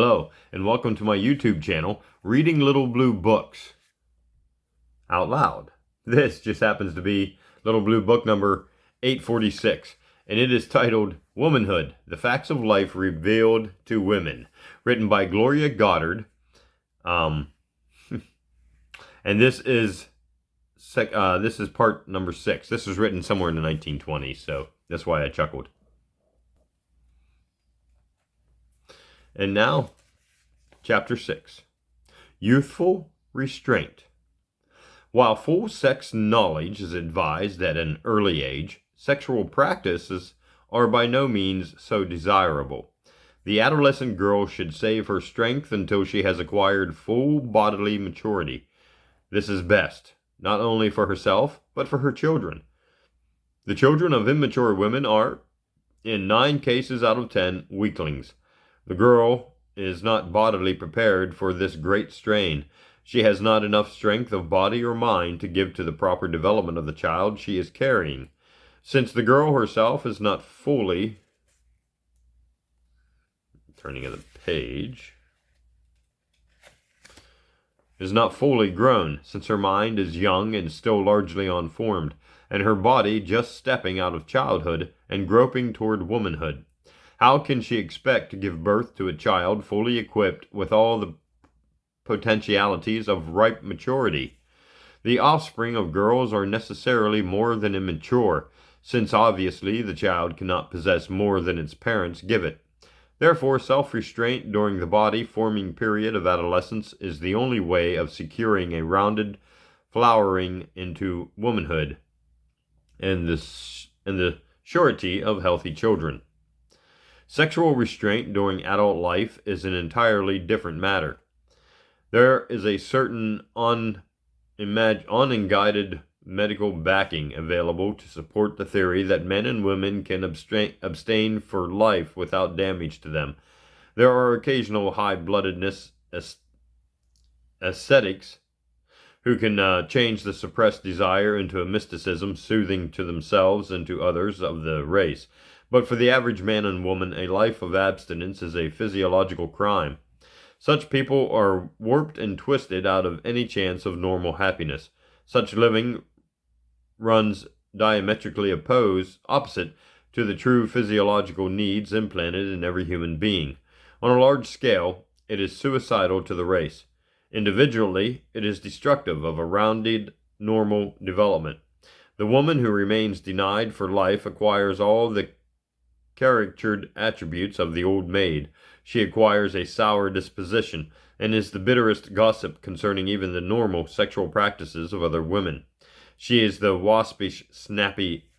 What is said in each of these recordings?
Hello, and welcome to my YouTube channel, Reading Little Blue Books Out Loud. This just happens to be Little Blue Book number 846, and it is titled Womanhood, The Facts of Life Revealed to Women, written by Gloria Goddard. And this is part number 6. This was written somewhere in the 1920s, so that's why I chuckled. And now, Chapter 6. Youthful Restraint. While full sex knowledge is advised at an early age, sexual practices are by no means so desirable. The adolescent girl should save her strength until she has acquired full bodily maturity. This is best, not only for herself, but for her children. The children of immature women are, in 9 cases out of 10, weaklings. The girl is not bodily prepared for this great strain. She has not enough strength of body or mind to give to the proper development of the child she is carrying. Since the girl herself is not fully... Turning of the page... is not fully grown, since her mind is young and still largely unformed, and her body just stepping out of childhood and groping toward womanhood. How can she expect to give birth to a child fully equipped with all the potentialities of ripe maturity? The offspring of girls are necessarily more than immature, since obviously the child cannot possess more than its parents give it. Therefore, self-restraint during the body-forming period of adolescence is the only way of securing a rounded flowering into womanhood and the surety of healthy children. Sexual restraint during adult life is an entirely different matter. There is a certain unguided medical backing available to support the theory that men and women can abstain for life without damage to them. There are occasional high-bloodedness ascetics who can change the suppressed desire into a mysticism soothing to themselves and to others of the race. But for the average man and woman, a life of abstinence is a physiological crime. Such people are warped and twisted out of any chance of normal happiness. Such living runs diametrically opposite to the true physiological needs implanted in every human being. On a large scale, it is suicidal to the race. Individually, it is destructive of a rounded, normal development. The woman who remains denied for life acquires all the caricatured attributes of the old maid. She acquires a sour disposition, and is the bitterest gossip concerning even the normal sexual practices of other women. She is the waspish, snappy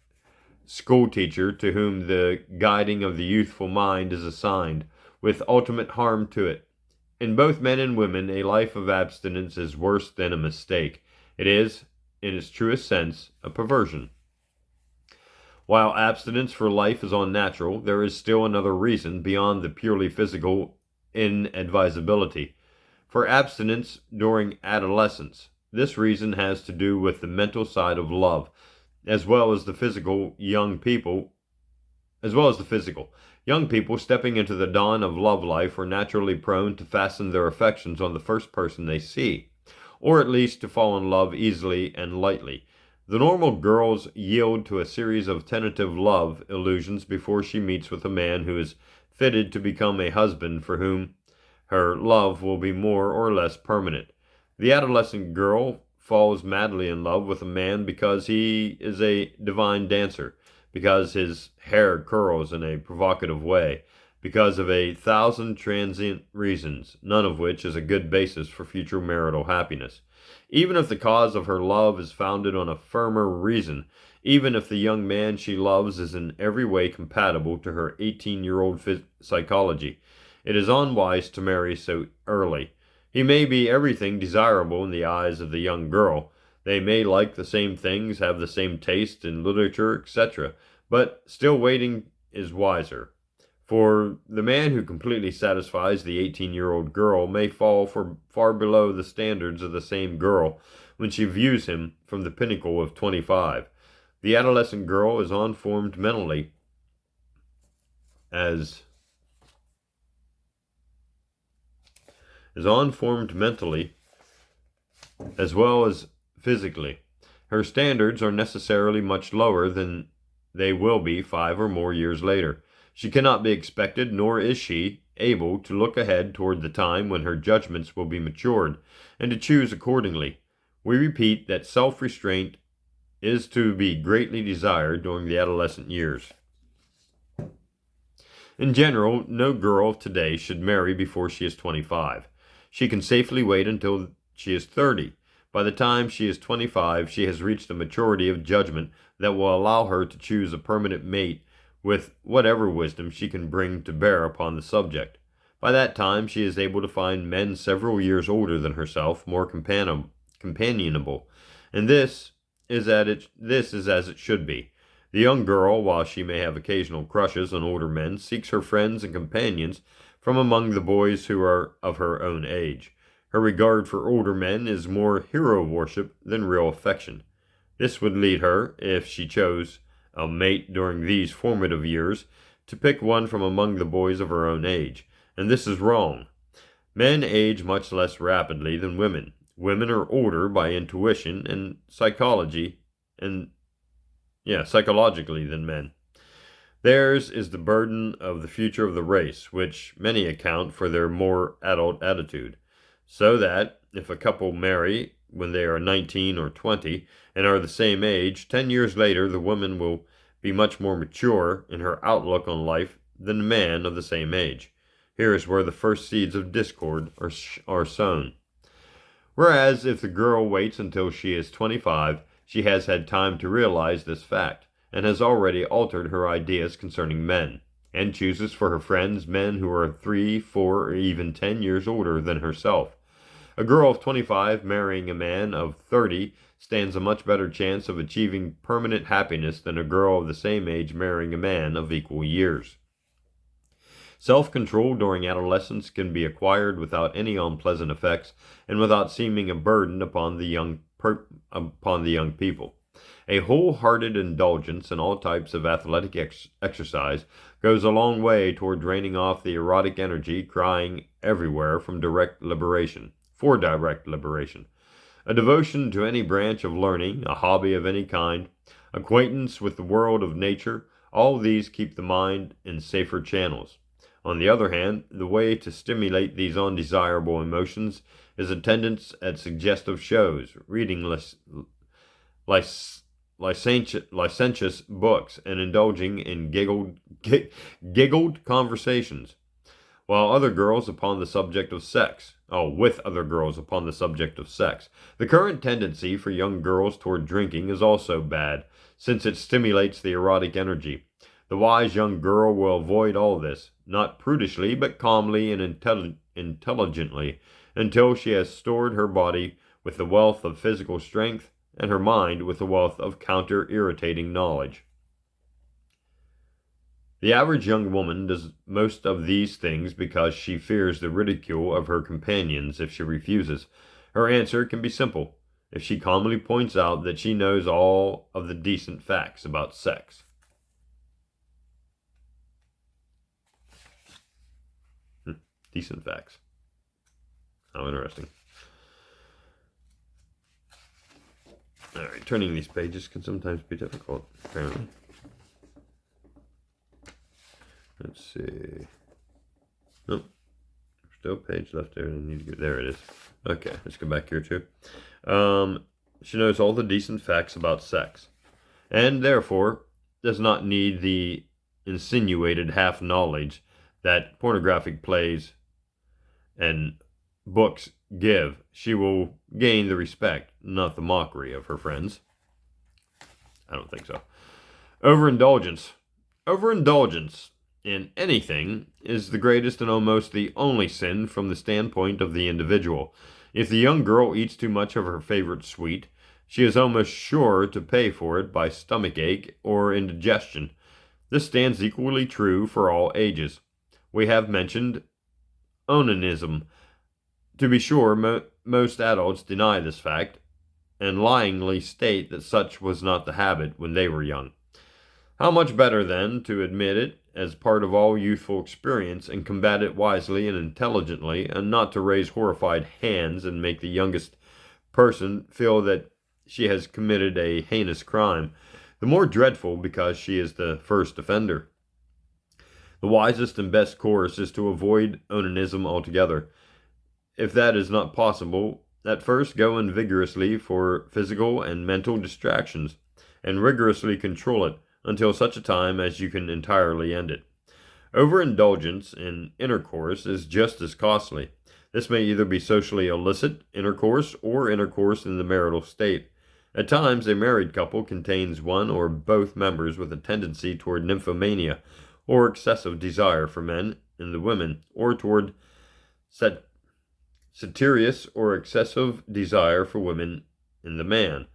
schoolteacher to whom the guiding of the youthful mind is assigned, with ultimate harm to it. In both men and women, a life of abstinence is worse than a mistake. It is, in its truest sense, a perversion. While abstinence for life is unnatural, there is still another reason beyond the purely physical inadvisability for abstinence during adolescence. This reason has to do with the mental side of love, as well as the physical. Young people stepping into the dawn of love life are naturally prone to fasten their affections on the first person they see, or at least to fall in love easily and lightly. The normal girls yield to a series of tentative love illusions before she meets with a man who is fitted to become a husband for whom her love will be more or less permanent. The adolescent girl falls madly in love with a man because he is a divine dancer, because his hair curls in a provocative way, because of 1,000 transient reasons, none of which is a good basis for future marital happiness. Even if the cause of her love is founded on a firmer reason, even if the young man she loves is in every way compatible to her 18-year-old psychology, it is unwise to marry so early. He may be everything desirable in the eyes of the young girl. They may like the same things, have the same taste in literature, etc., but still waiting is wiser. For the man who completely satisfies the 18-year-old girl may fall far below the standards of the same girl when she views him from the pinnacle of 25. The adolescent girl is unformed mentally as is unformed mentally as well as physically. Her standards are necessarily much lower than they will be 5 or more years later. She cannot be expected, nor is she able, to look ahead toward the time when her judgments will be matured, and to choose accordingly. We repeat that self-restraint is to be greatly desired during the adolescent years. In general, no girl of today should marry before she is 25. She can safely wait until she is 30. By the time she is 25, she has reached a maturity of judgment that will allow her to choose a permanent mate with whatever wisdom she can bring to bear upon the subject. By that time, she is able to find men several years older than herself more companionable, and this is as it should be. The young girl, while she may have occasional crushes on older men, seeks her friends and companions from among the boys who are of her own age. Her regard for older men is more hero worship than real affection. This would lead her, if she chose a mate during these formative years, to pick one from among the boys of her own age, and this is wrong. Men age much less rapidly than women. Women are older by intuition and psychologically than men. Theirs is the burden of the future of the race, which many account for their more adult attitude. So that, if a couple marry when they are 19 or 20 and are the same age, 10 years later the woman will be much more mature in her outlook on life than the man of the same age. Here is where the first seeds of discord are sown. Whereas, if the girl waits until she is 25, she has had time to realize this fact, and has already altered her ideas concerning men, and chooses for her friends men who are 3, 4, or even 10 years older than herself. A girl of 25 marrying a man of 30 stands a much better chance of achieving permanent happiness than a girl of the same age marrying a man of equal years. Self-control during adolescence can be acquired without any unpleasant effects and without seeming a burden upon the young people. A wholehearted indulgence in all types of athletic exercise goes a long way toward draining off the erotic energy crying everywhere for direct liberation. A devotion to any branch of learning, a hobby of any kind, acquaintance with the world of nature, all these keep the mind in safer channels. On the other hand, the way to stimulate these undesirable emotions is attendance at suggestive shows, reading licentious books, and indulging in giggled conversations with other girls upon the subject of sex. The current tendency for young girls toward drinking is also bad, since it stimulates the erotic energy. The wise young girl will avoid all this, not prudishly, but calmly and intelligently, until she has stored her body with the wealth of physical strength and her mind with the wealth of counter-irritating knowledge. The average young woman does most of these things because she fears the ridicule of her companions if she refuses. Her answer can be simple, if she calmly points out that she knows all of the decent facts about sex. Decent facts. How interesting. Alright, turning these pages can sometimes be difficult, apparently. Let's see. Nope. Still a page left there. I need to go. There it is. Okay, let's go back here too. She knows all the decent facts about sex, and therefore does not need the insinuated half knowledge that pornographic plays and books give. She will gain the respect, not the mockery, of her friends. I don't think so. Overindulgence in anything is the greatest and almost the only sin from the standpoint of the individual. If the young girl eats too much of her favorite sweet, she is almost sure to pay for it by stomachache or indigestion. This stands equally true for all ages. We have mentioned onanism. To be sure, most adults deny this fact and lyingly state that such was not the habit when they were young. How much better, then, to admit it as part of all youthful experience and combat it wisely and intelligently, and not to raise horrified hands and make the youngest person feel that she has committed a heinous crime, the more dreadful because she is the first offender. The wisest and best course is to avoid onanism altogether. If that is not possible, at first go in vigorously for physical and mental distractions, and rigorously control it until such a time as you can entirely end it. Overindulgence in intercourse is just as costly. This may either be socially illicit intercourse or intercourse in the marital state. At times, a married couple contains one or both members with a tendency toward nymphomania, or excessive desire for men in the women, or toward satirious or excessive desire for women in the man.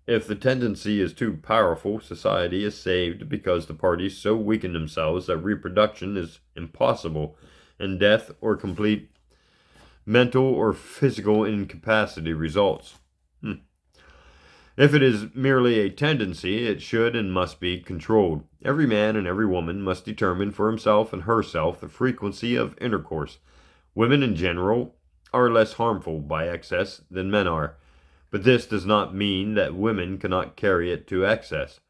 If the tendency is too powerful, society is saved because the parties so weaken themselves that reproduction is impossible, and death or complete mental or physical incapacity results. If it is merely a tendency, it should and must be controlled. Every man and every woman must determine for himself and herself the frequency of intercourse. Women in general are less harmful by excess than men are, but this does not mean that women cannot carry it to excess.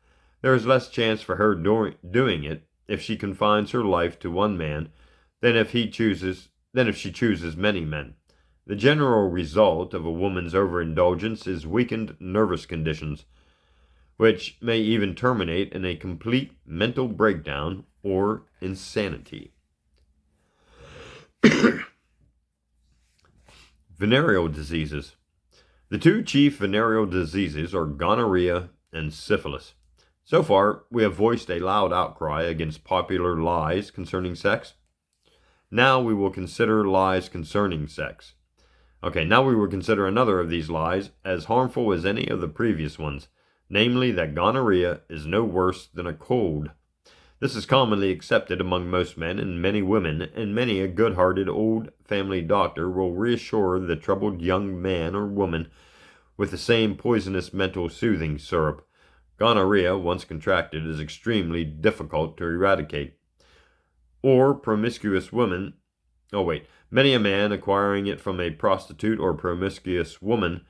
There is less chance for her doing it if she confines her life to one man than if she chooses many men. The general result of a woman's overindulgence is weakened nervous conditions, which may even terminate in a complete mental breakdown or insanity. Venereal diseases. The two chief venereal diseases are gonorrhea and syphilis. So far, we have voiced a loud outcry against popular lies concerning sex. Now we will consider lies concerning sex. Now we will consider another of these lies as harmful as any of the previous ones, namely that gonorrhea is no worse than a cold. This is commonly accepted among most men and many women, and many a good-hearted old family doctor will reassure the troubled young man or woman with the same poisonous mental soothing syrup. Gonorrhea, once contracted, is extremely difficult to eradicate. Or promiscuous women. Many a man acquiring it from a prostitute or promiscuous woman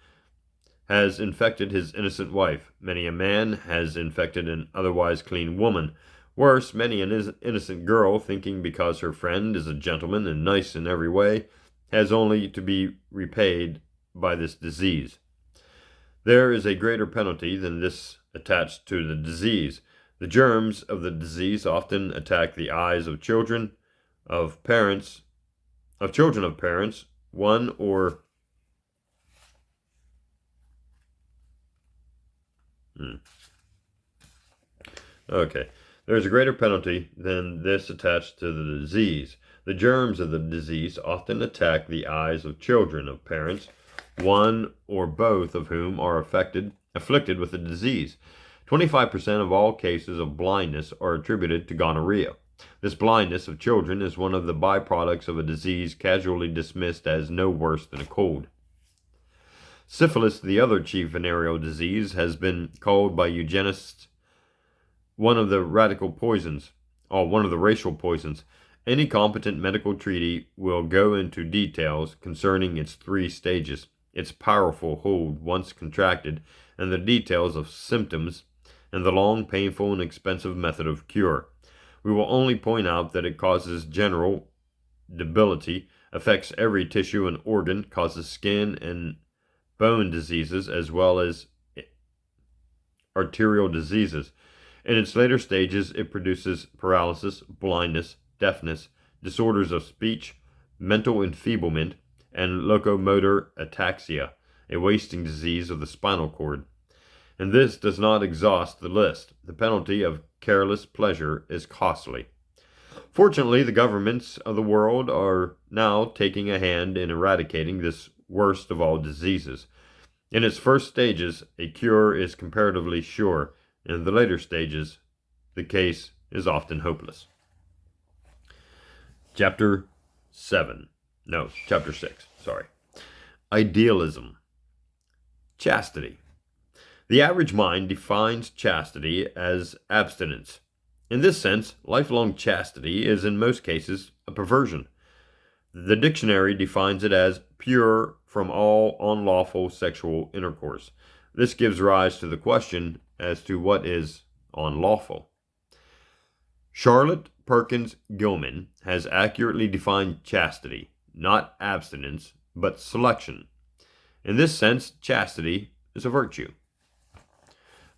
has infected his innocent wife. Many a man has infected an otherwise clean woman. Worse, many an innocent girl, thinking because her friend is a gentleman and nice in every way, has only to be repaid by this disease. There is a greater penalty than this attached to the disease. The germs of the disease often attack the eyes of children of parents, one or There's a greater penalty than this attached to the disease. The germs of the disease often attack the eyes of children of parents, one or both of whom are afflicted with the disease. 25% of all cases of blindness are attributed to gonorrhea. This blindness of children is one of the byproducts of a disease casually dismissed as no worse than a cold. Syphilis, the other chief venereal disease, has been called by eugenists one of the racial poisons. Any competent medical treaty will go into details concerning its three stages, its powerful hold once contracted, and the details of symptoms, and the long, painful, and expensive method of cure. We will only point out that it causes general debility, affects every tissue and organ, causes skin and bone diseases as well as arterial diseases. In its later stages, it produces paralysis, blindness, deafness, disorders of speech, mental enfeeblement, and locomotor ataxia, a wasting disease of the spinal cord. And this does not exhaust the list. The penalty of careless pleasure is costly. Fortunately, the governments of the world are now taking a hand in eradicating this worst of all diseases. In its first stages, a cure is comparatively sure. In the later stages, the case is often hopeless. Chapter 6. Idealism. Chastity. The average mind defines chastity as abstinence. In this sense, lifelong chastity is in most cases a perversion. The dictionary defines it as pure from all unlawful sexual intercourse. This gives rise to the question as to what is unlawful. Charlotte Perkins Gilman has accurately defined chastity, not abstinence, but selection. In this sense, chastity is a virtue.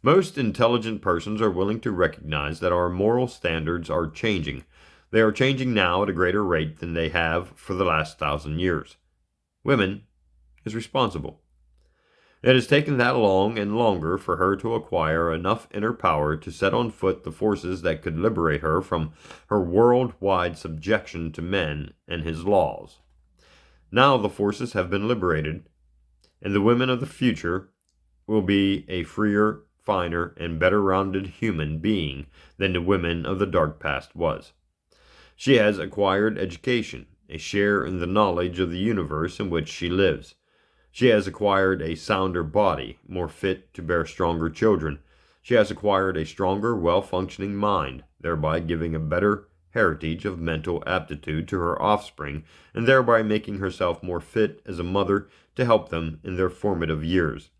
Most intelligent persons are willing to recognize that our moral standards are changing. They are changing now at a greater rate than they have for the last 1,000 years. Women is responsible. It has taken that long and longer for her to acquire enough inner power to set on foot the forces that could liberate her from her worldwide subjection to men and his laws. Now the forces have been liberated, and the women of the future will be a freer, finer, and better-rounded human being than the women of the dark past was. She has acquired education, a share in the knowledge of the universe in which she lives. She has acquired a sounder body, more fit to bear stronger children. She has acquired a stronger, well-functioning mind, thereby giving a better heritage of mental aptitude to her offspring, and thereby making herself more fit as a mother to help them in their formative years.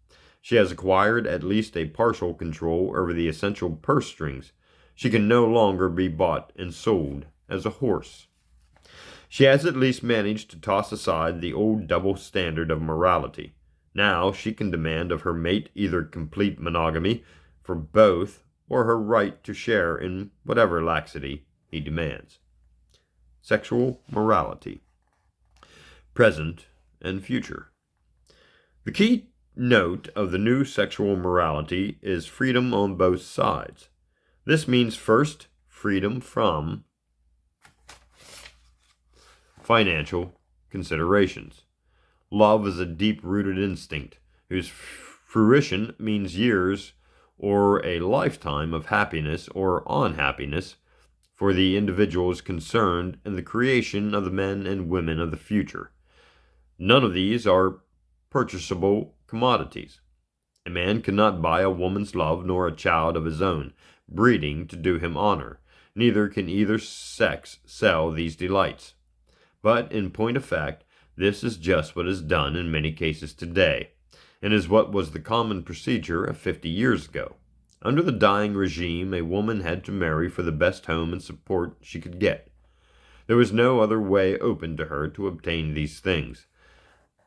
She has acquired at least a partial control over the essential purse strings. She can no longer be bought and sold as a horse. She has at least managed to toss aside the old double standard of morality. Now she can demand of her mate either complete monogamy for both or her right to share in whatever laxity he demands. Sexual morality. Present and future. The key note of the new sexual morality is freedom on both sides. This means first, freedom from financial considerations. Love is a deep-rooted instinct whose fruition means years or a lifetime of happiness or unhappiness for the individuals concerned in the creation of the men and women of the future. None of these are purchasable commodities. A man cannot buy a woman's love nor a child of his own breeding to do him honor. Neither can either sex sell these delights. But in point of fact, this is just what is done in many cases today, and is what was the common procedure of 50 years ago. Under the dying regime, a woman had to marry for the best home and support she could get. There was no other way open to her to obtain these things.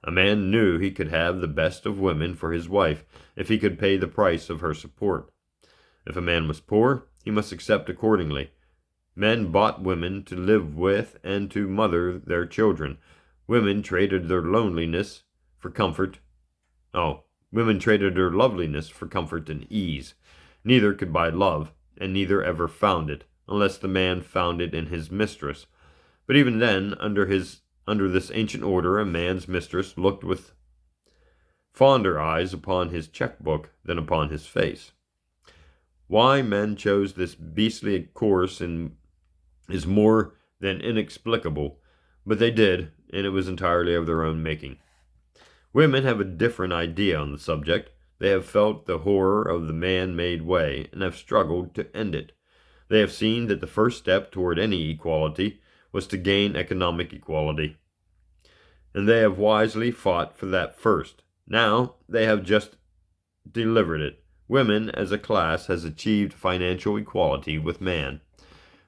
A man knew he could have the best of women for his wife if he could pay the price of her support. If a man was poor, he must accept accordingly. Men bought women to live with and to mother their children. Women traded their loneliness for comfort. Women traded their loveliness for comfort and ease. Neither could buy love, and neither ever found it, unless the man found it in his mistress. But even then, under this ancient order, a man's mistress looked with fonder eyes upon his checkbook than upon his face. Why men chose this beastly course is more than inexplicable, but they did, and it was entirely of their own making. Women have a different idea on the subject. They have felt the horror of the man-made way, and have struggled to end it. They have seen that the first step toward any equality was to gain economic equality, and they have wisely fought for that first. Now they have just delivered it. Women as a class has achieved financial equality with man.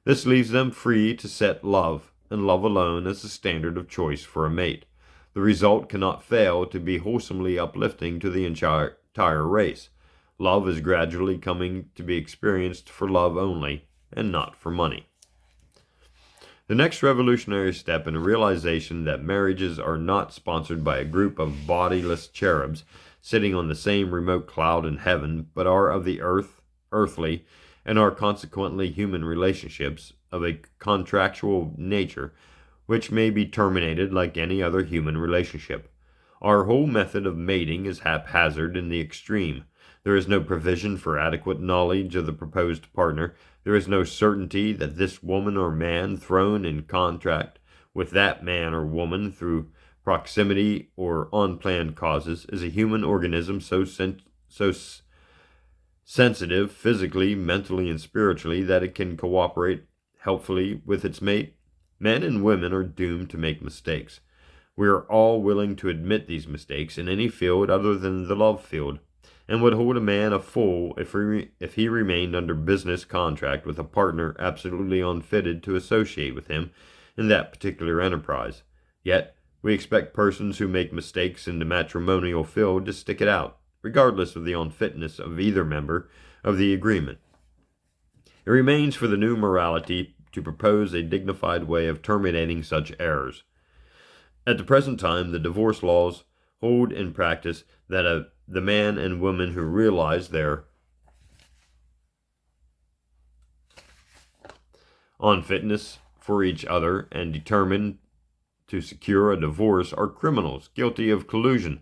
This leaves them free to set love, and love alone, as the standard of choice for a mate. The result cannot fail to be wholesomely uplifting to the entire race. Love is gradually coming to be experienced for love only, and not for money. The next revolutionary step in the realization that marriages are not sponsored by a group of bodiless cherubs sitting on the same remote cloud in heaven, but are of the earthly, and are consequently human relationships of a contractual nature, which may be terminated like any other human relationship. Our whole method of mating is haphazard in the extreme. There is no provision for adequate knowledge of the proposed partner. There is no certainty that this woman or man thrown in contact with that man or woman through proximity or unplanned causes is a human organism so sensitive physically, mentally, and spiritually that it can cooperate helpfully with its mate. Men and women are doomed to make mistakes. We are all willing to admit these mistakes in any field other than the love field, and would hold a man a fool if he remained under business contract with a partner absolutely unfitted to associate with him in that particular enterprise. Yet, we expect persons who make mistakes in the matrimonial field to stick it out, regardless of the unfitness of either member of the agreement. It remains for the new morality to propose a dignified way of terminating such errors. At the present time, the divorce laws hold in practice that the man and woman who realize their unfitness for each other and determine to secure a divorce are criminals guilty of collusion.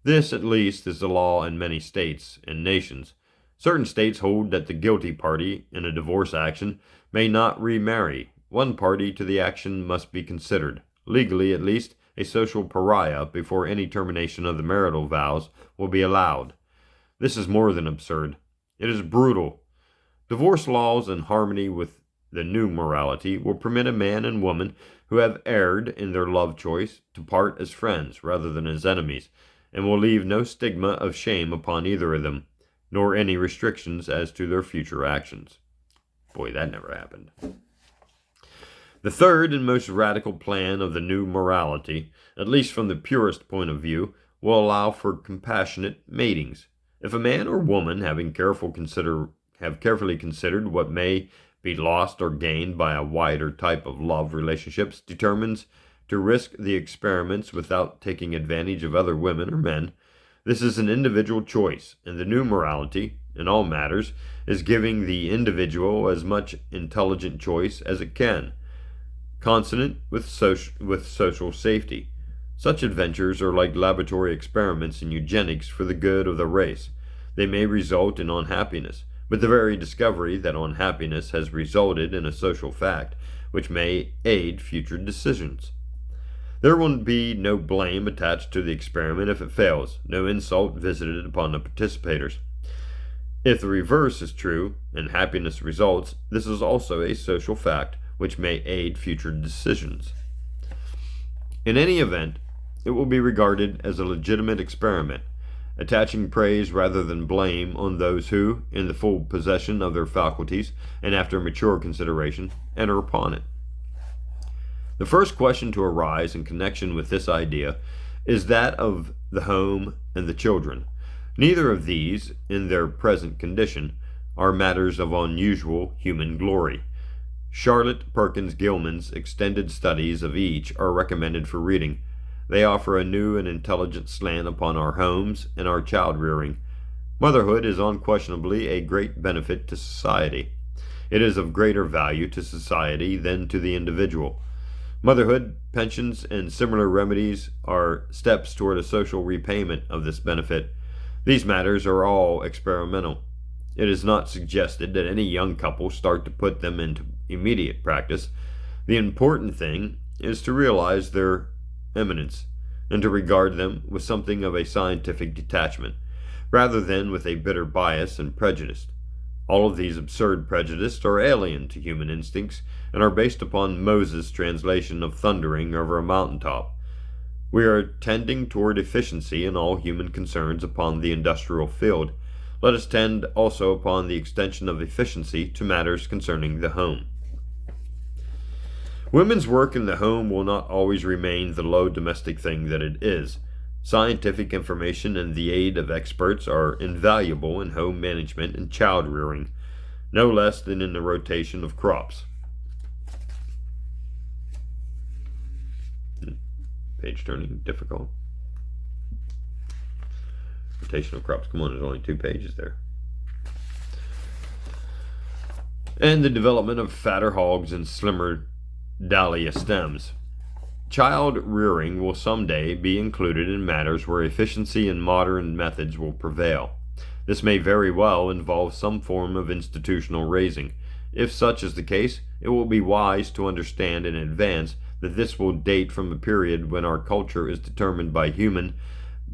This, at least, is the law in many states and nations. Certain states hold that the guilty party in a divorce action may not remarry. One party to the action must be considered, legally at least, a social pariah before any termination of the marital vows will be allowed. This is more than absurd. It is brutal. Divorce laws, in harmony with the new morality, will permit a man and woman who have erred in their love choice to part as friends rather than as enemies, and will leave no stigma of shame upon either of them, nor any restrictions as to their future actions. Boy, that never happened. The third and most radical plan of the new morality, at least from the purest point of view, will allow for compassionate matings. If a man or woman, have carefully considered what may be lost or gained by a wider type of love relationships, determines to risk the experiments without taking advantage of other women or men, this is an individual choice, and the new morality, in all matters, is giving the individual as much intelligent choice as it can, consonant with social safety. Such adventures are like laboratory experiments in eugenics for the good of the race. They may result in unhappiness, but the very discovery that unhappiness has resulted in a social fact which may aid future decisions. There will be no blame attached to the experiment if it fails, no insult visited upon the participators. If the reverse is true, and happiness results, this is also a social fact which may aid future decisions. In any event, it will be regarded as a legitimate experiment, attaching praise rather than blame on those who, in the full possession of their faculties and after mature consideration, enter upon it. The first question to arise in connection with this idea is that of the home and the children. Neither of these, in their present condition, are matters of unusual human glory. Charlotte Perkins Gilman's extended studies of each are recommended for reading. They offer a new and intelligent slant upon our homes and our child rearing. Motherhood is unquestionably a great benefit to society. It is of greater value to society than to the individual. Motherhood, pensions, and similar remedies are steps toward a social repayment of this benefit. These matters are all experimental. It is not suggested that any young couple start to put them into immediate practice. The important thing is to realize their eminence and to regard them with something of a scientific detachment, rather than with a bitter bias and prejudice. All of these absurd prejudices are alien to human instincts and are based upon Moses' translation of thundering over a mountaintop. We are tending toward efficiency in all human concerns upon the industrial field. Let us tend also upon the extension of efficiency to matters concerning the home. Women's work in the home will not always remain the low domestic thing that it is. Scientific information and the aid of experts are invaluable in home management and child rearing, no less than in the rotation of crops. Page turning difficult. Rotation of crops. Come on, there's only 2 pages there. And the development of fatter hogs and slimmer dahlia stems. Child rearing will someday be included in matters where efficiency and modern methods will prevail. This may very well involve some form of institutional raising. If such is the case, it will be wise to understand in advance that this will date from a period when our culture is determined by human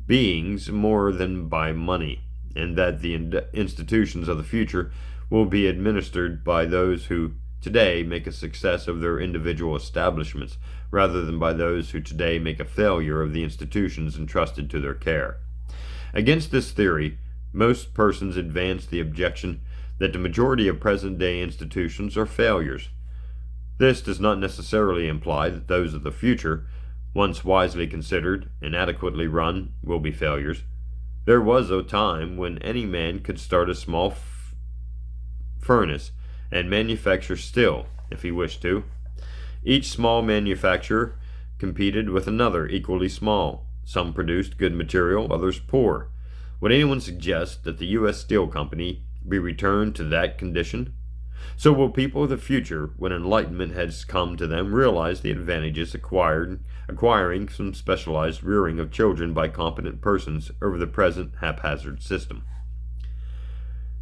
beings more than by money, and that the institutions of the future will be administered by those who today make a success of their individual establishments, rather than by those who today make a failure of the institutions entrusted to their care. Against this theory, most persons advance the objection that the majority of present-day institutions are failures. This does not necessarily imply that those of the future, once wisely considered and adequately run, will be failures. There was a time when any man could start a small furnace and manufacture steel, if he wished to. Each small manufacturer competed with another equally small. Some produced good material, others poor. Would anyone suggest that the U.S. Steel Company be returned to that condition? So will people of the future, when enlightenment has come to them, realize the advantages acquiring some specialized rearing of children by competent persons over the present haphazard system.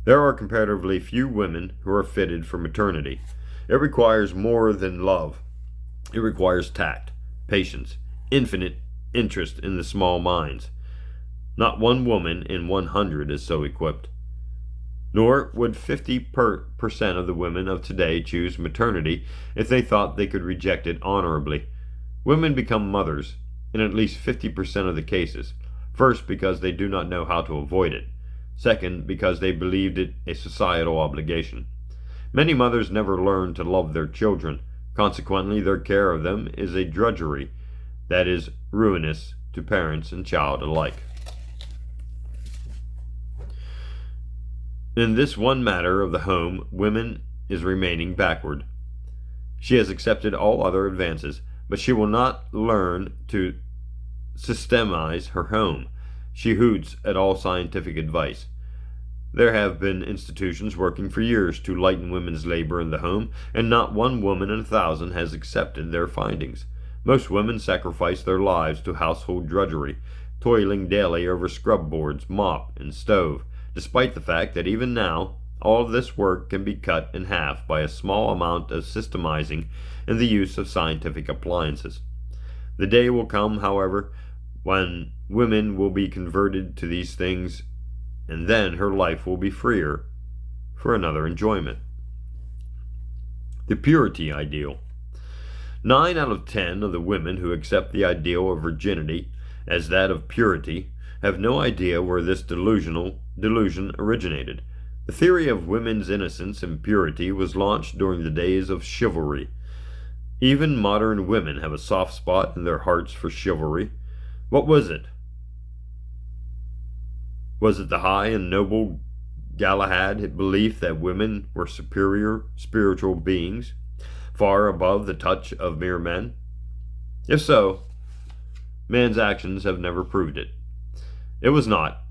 There are comparatively few women who are fitted for maternity. It requires more than love. It requires tact, patience, infinite interest in the small minds. Not one woman in 100 is so equipped. Nor would 50% of the women of today choose maternity if they thought they could reject it honorably. Women become mothers in at least 50% of the cases. First, because they do not know how to avoid it. Second, because they believed it a societal obligation. Many mothers never learn to love their children. Consequently, their care of them is a drudgery that is ruinous to parents and child alike. In this one matter of the home, woman is remaining backward. She has accepted all other advances, but she will not learn to systemize her home. She hoots at all scientific advice. There have been institutions working for years to lighten women's labor in the home, and not one woman in 1,000 has accepted their findings. Most women sacrifice their lives to household drudgery, toiling daily over scrub boards, mop, and stove, despite the fact that even now, all of this work can be cut in half by a small amount of systemizing and the use of scientific appliances. The day will come, however, when women will be converted to these things, and then her life will be freer for another enjoyment. The purity ideal. 9 out of 10 of the women who accept the ideal of virginity as that of purity have no idea where this delusion originated. The theory of women's innocence and purity was launched during the days of chivalry. Even modern women have a soft spot in their hearts for chivalry. What was it? Was it the high and noble Galahad belief that women were superior spiritual beings, far above the touch of mere men? If so, man's actions have never proved it. It was not.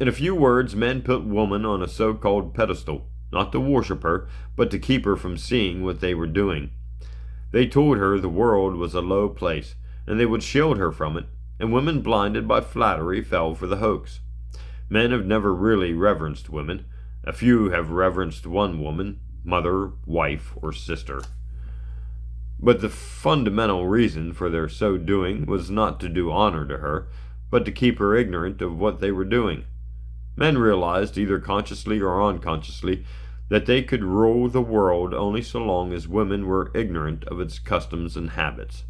In a few words, men put woman on a so-called pedestal, not to worship her, but to keep her from seeing what they were doing. They told her the world was a low place, and they would shield her from it, and women blinded by flattery fell for the hoax. Men have never really reverenced women. A few have reverenced one woman, mother, wife, or sister. But the fundamental reason for their so doing was not to do honor to her, but to keep her ignorant of what they were doing. Men realized, either consciously or unconsciously, that they could rule the world only so long as women were ignorant of its customs and habits.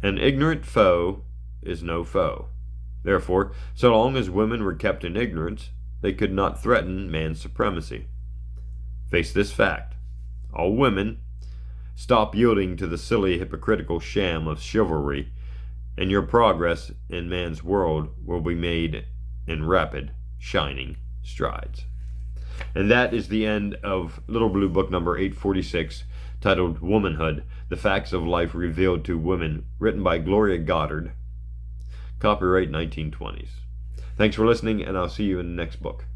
An ignorant foe is no foe. Therefore, so long as women were kept in ignorance, they could not threaten man's supremacy. Face this fact. All women stop yielding to the silly hypocritical sham of chivalry, and your progress in man's world will be made in rapid, shining strides. And that is the end of Little Blue Book number 846, titled Womanhood, The Facts of Life Revealed to Women, written by Gloria Goddard. Copyright 1920s. Thanks for listening, and I'll see you in the next book.